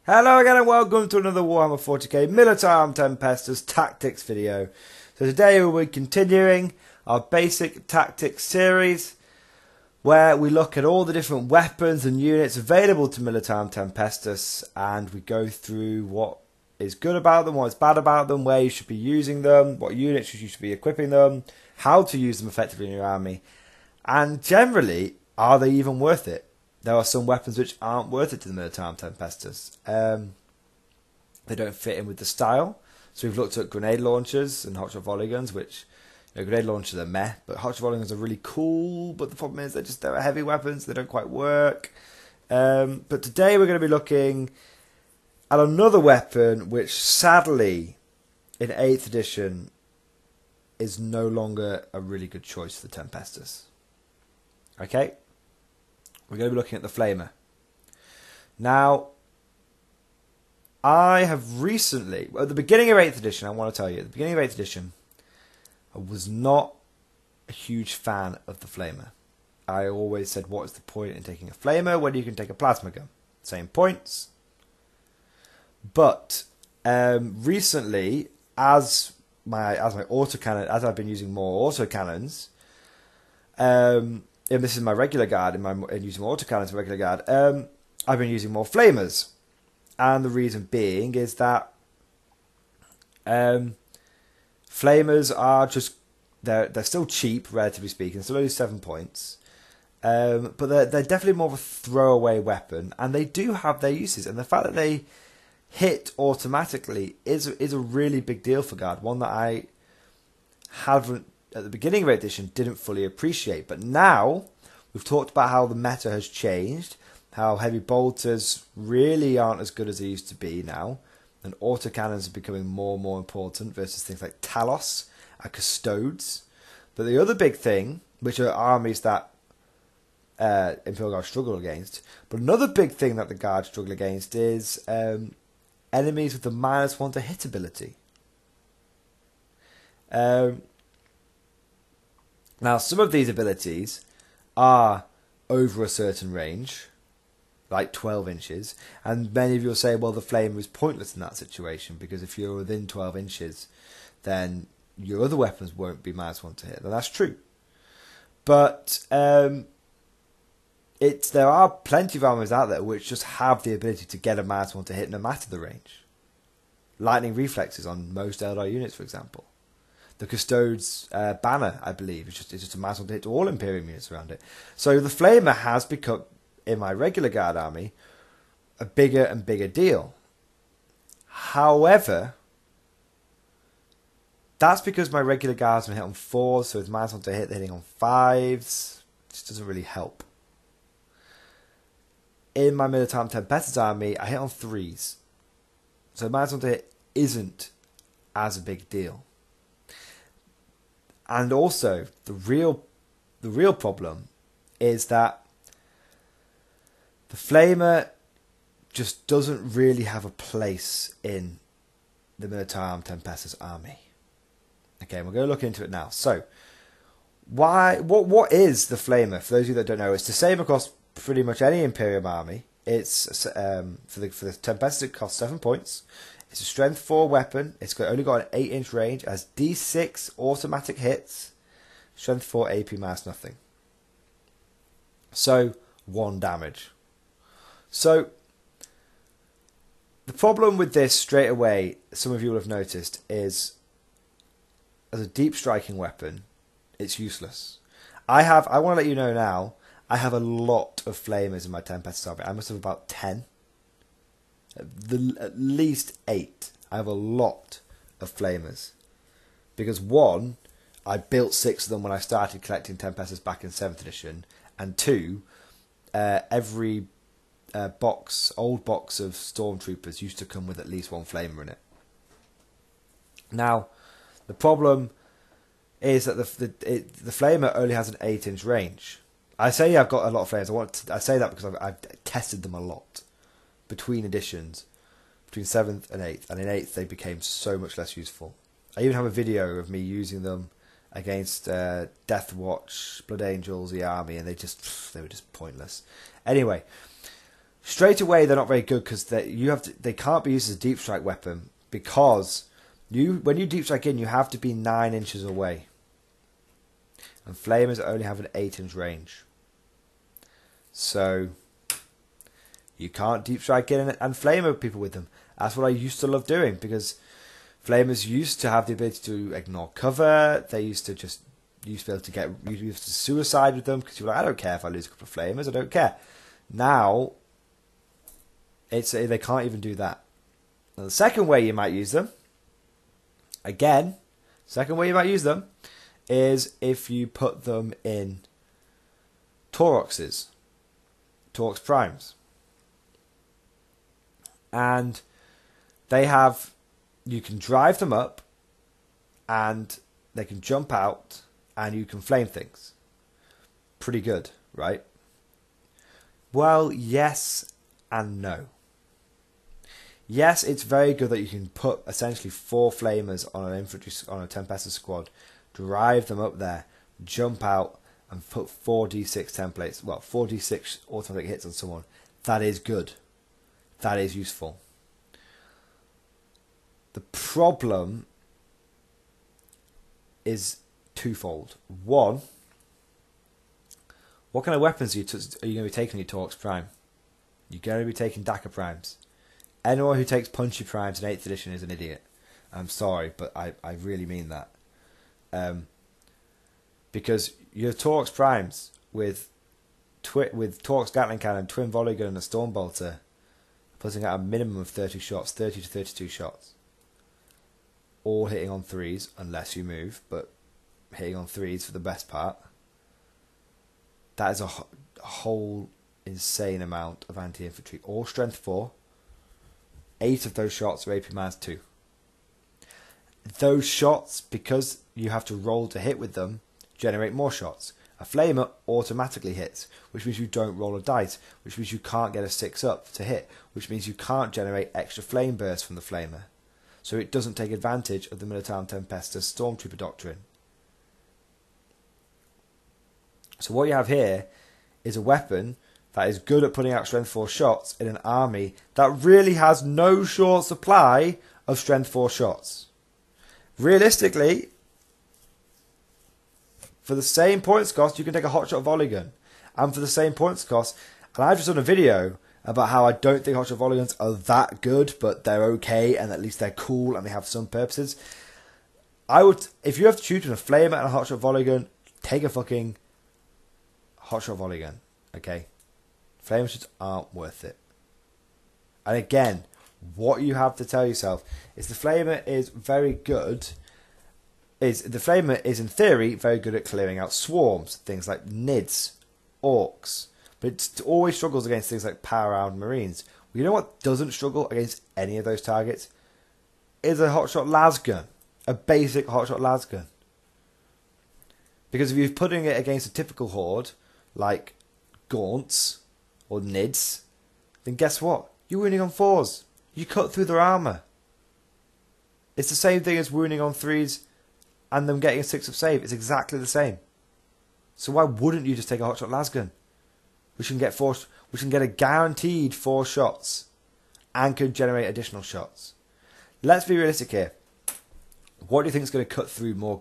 Hello again and welcome to another Warhammer 40k Militarum Tempestus tactics video. So today we'll be continuing our basic tactics series where we look at all the different weapons and units available to Militarum Tempestus and we go through what is good about them, what's bad about them, where you should be using them, what units you should be equipping them, how to use them effectively in your army, and generally, are they even worth it? There are some weapons which aren't worth it to the Militarum Tempestus. They don't fit in with the style. So we've looked at grenade launchers and hotshot volley guns, which grenade launchers are meh, but hotshot volley guns are really cool. But the problem is they're heavy weapons. They don't quite work. But today we're going to be looking at another weapon which sadly in 8th edition is no longer a really good choice for the Tempestus. Okay? We're going to be looking at the Flamer. Now, I have recently, at the beginning of 8th edition, I want to tell you, at the beginning of 8th edition, I was not a huge fan of the Flamer. I always said, what is the point in taking a Flamer when you can take a plasma gun? Same points. But recently, as my autocannon, as I've been using more autocannons, and this is my regular guard, in using autocannons for regular guard, I've been using more flamers. And the reason being is that flamers are just, they're still cheap, relatively speaking, still only 7 points. But they're definitely more of a throwaway weapon, and they do have their uses. And the fact that they hit automatically is a really big deal for guard, one that I haven't, at the beginning of 8th edition, didn't fully appreciate. But now, we've talked about how the meta has changed, how heavy bolters really aren't as good as they used to be now, and autocannons are becoming more and more important versus things like Talos and Custodes. But the other big thing, which are armies that Imperial Guard struggle against, but another big thing that the Guard struggle against is enemies with the -1 to hit ability. Now, some of these abilities are over a certain range, like 12 inches, and many of you will say, well, the Flamer is pointless in that situation, because if you're within 12 inches, then your other weapons won't be -1 to hit. Now, that's true. But there are plenty of armies out there which just have the ability to get a -1 to hit no matter the range. Lightning reflexes on most Eldar units, for example. The Custodes banner, I believe, is just a -1 to hit to all Imperium units around it. So the Flamer has become, in my regular guard army, a bigger and bigger deal. However, that's because my regular guards are hit on 4s, so it's -1 to hit, they're hitting on 5s. It just doesn't really help. In my Militarum Tempestus army, I hit on 3s. So -1 to hit isn't as a big deal. And also, the real problem is that the Flamer just doesn't really have a place in the Militarum Tempestus army. Okay, we're going to look into it now. So, what is the Flamer? For those of you that don't know, it's the same across pretty much any Imperium army. It's for the Tempestus, it costs 7 points. It's a strength 4 weapon. It's only got an 8-inch range. It has D6 automatic hits. Strength 4 AP minus nothing. So 1 damage. So the problem with this straight away, some of you will have noticed, is as a deep striking weapon, it's useless. I want to let you know now, I have a lot of flamers in my Tempestus army. I must have about 10. At least 8. I have a lot of flamers. Because 1, I built 6 of them when I started collecting Tempestus back in 7th edition. And 2, every old box of Stormtroopers used to come with at least 1 flamer in it. Now, the problem is that the flamer only has an 8-inch range. I say I've got a lot of flamers. I say that because I've tested them a lot between editions, between 7th and 8th, and in 8th they became so much less useful. I even have a video of me using them against Death Watch, Blood Angels, the army, and they were just pointless. Anyway, Straight away, they're not very good because they can't be used as a deep strike weapon because when you deep strike in, you have to be 9 inches away, and flamers only have an 8-inch range, so you can't deep strike in and flamer people with them. That's what I used to love doing because flamers used to have the ability to ignore cover. They used to be able to used to suicide with them because you're like, I don't care if I lose a couple of flamers, I don't care. Now they can't even do that. Now, the second way you might use them, is if you put them in Tauroxes, Taurox Primes. And you can drive them up and they can jump out and you can flame things. Pretty good, right? Well, yes and no. Yes, it's very good that you can put essentially 4 flamers on a Tempestus squad, drive them up there, jump out, and put 4d6 templates. Well, 4d6 automatic hits on someone. That is good. That is useful. The problem is twofold. One, what kind of weapons are you going to be taking your Taurox Prime? You're going to be taking Daka Primes. Anyone who takes Punchy Primes in 8th edition is an idiot. I'm sorry, but I really mean that. Because your Taurox Primes with Taurox Gatling Cannon, Twin Volley Gun and a Storm Bolter putting out a minimum of 30 shots, 30 to 32 shots. All hitting on 3s, unless you move, but hitting on 3s for the best part. That is a whole insane amount of anti-infantry. All strength 4. 8 of those shots are AP minus 2. Those shots, because you have to roll to hit with them, generate more shots. A flamer automatically hits, which means you don't roll a dice, which means you can't get a 6 up to hit, which means you can't generate extra flame bursts from the flamer. So it doesn't take advantage of the Militarum Tempestus Stormtrooper doctrine. So what you have here is a weapon that is good at putting out strength 4 shots in an army that really has no short supply of strength 4 shots. Realistically, for the same points cost, you can take a hotshot volley gun. And for the same points cost, and I've just done a video about how I don't think hotshot volley guns are that good, but they're okay, and at least they're cool, and they have some purposes. If you have to choose between a flamer and a hotshot volley gun, take a fucking hotshot volley gun, okay? Flamers just aren't worth it. And again, what you have to tell yourself is the flamer is very good. The flamer is in theory very good at clearing out swarms, things like Nids, Orcs, but it always struggles against things like power-armed Marines. Well, you know what doesn't struggle against any of those targets? Is a hotshot lasgun, a basic hotshot lasgun. Because if you're putting it against a typical horde like Gaunts or Nids, then guess what? You're wounding on 4s. You cut through their armour. It's the same thing as wounding on 3s and them getting a 6 of save. It's exactly the same. So why wouldn't you just take a hotshot lasgun? We can get a guaranteed 4 shots and could generate additional shots. Let's be realistic here. What do you think is going to cut through more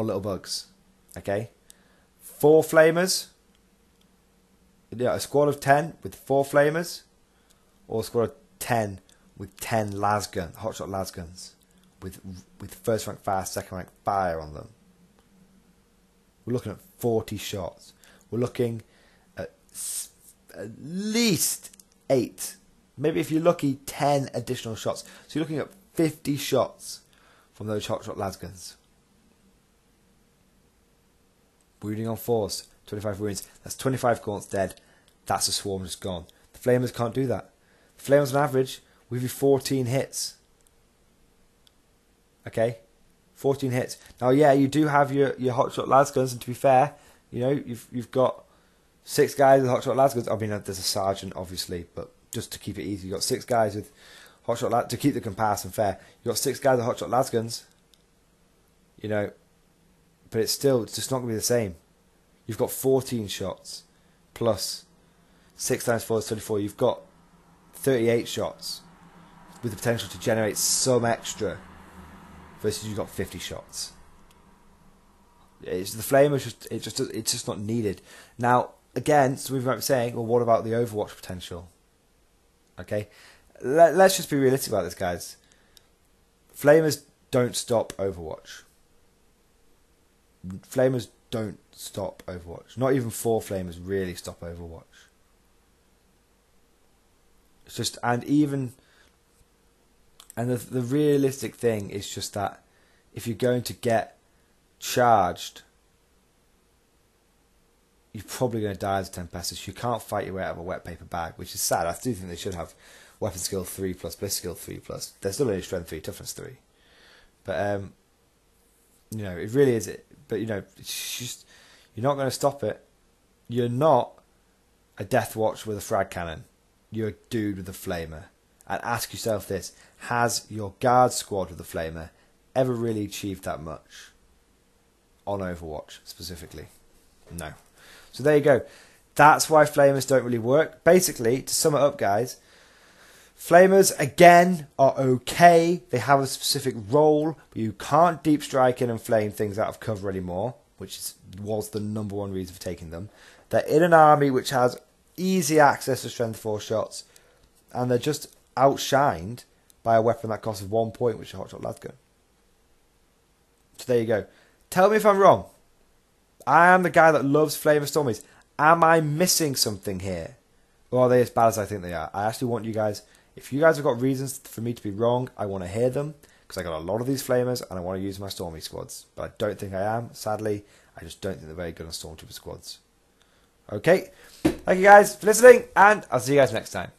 little bugs? Okay, 4 flamers. Yeah, a squad of 10 with 4 flamers, or a squad of 10 with 10 hotshot lasguns, with first rank fire, second rank fire on them. We're looking at 40 shots. We're looking at least 8, maybe if you're lucky, 10 additional shots. So you're looking at 50 shots from those hotshot lasguns. Wounding on 4s, 25 wounds. That's 25 gaunts dead. That's a swarm just gone. The flamers can't do that. The flamers on average will give you 14 hits. Okay, 14 hits. Now, yeah, you do have your hotshot lasguns, and to be fair, you know you've got 6 guys with hotshot lasguns. I mean, there's a sergeant obviously, but just to keep it easy, you've got 6 guys with hotshot to keep the comparison fair. You've got 6 guys with hotshot lasguns. You know, but it's just not going to be the same. You've got 14 shots plus. 6 times 4 is 24. You've got 38 shots with the potential to generate some extra versus you've got 50 shots. The flame is it's just not needed. Now, again, so we might be saying, well, what about the Overwatch potential? Okay, let's just be realistic about this, guys. Flamers don't stop Overwatch. Flamers don't stop Overwatch. Not even 4 flamers really stop Overwatch. It's just, and the realistic thing is just that if you're going to get charged, you're probably going to die as a Tempestus. You can't fight your way out of a wet paper bag, which is sad. I do think they should have weapon skill 3+, bliss skill 3+. They're still only strength 3, toughness 3. But you know, it really is it. But you know, it's just, you're not going to stop it. You're not a Death Watch with a frag cannon. You're a dude with a flamer. And ask yourself this: has your guard squad with a flamer ever really achieved that much on Overwatch specifically? No. So there you go. That's why flamers don't really work. Basically, to sum it up, guys, flamers, again, are okay. They have a specific role, but you can't deep strike in and flame things out of cover anymore, which was the #1 reason for taking them. They're in an army which has easy access to strength 4 shots, and they're just outshined by a weapon that costs 1 point, which is a hotshot lasgun. So there you go. Tell me if I'm wrong. I am the guy that loves Flamer Stormies. Am I missing something here? Or are they as bad as I think they are? I actually want you guys, if you guys have got reasons for me to be wrong, I want to hear them, because I got a lot of these Flamers and I want to use my Stormy squads. But I don't think I am, sadly. I just don't think they're very good on Stormtrooper squads. Okay, thank you guys for listening, and I'll see you guys next time.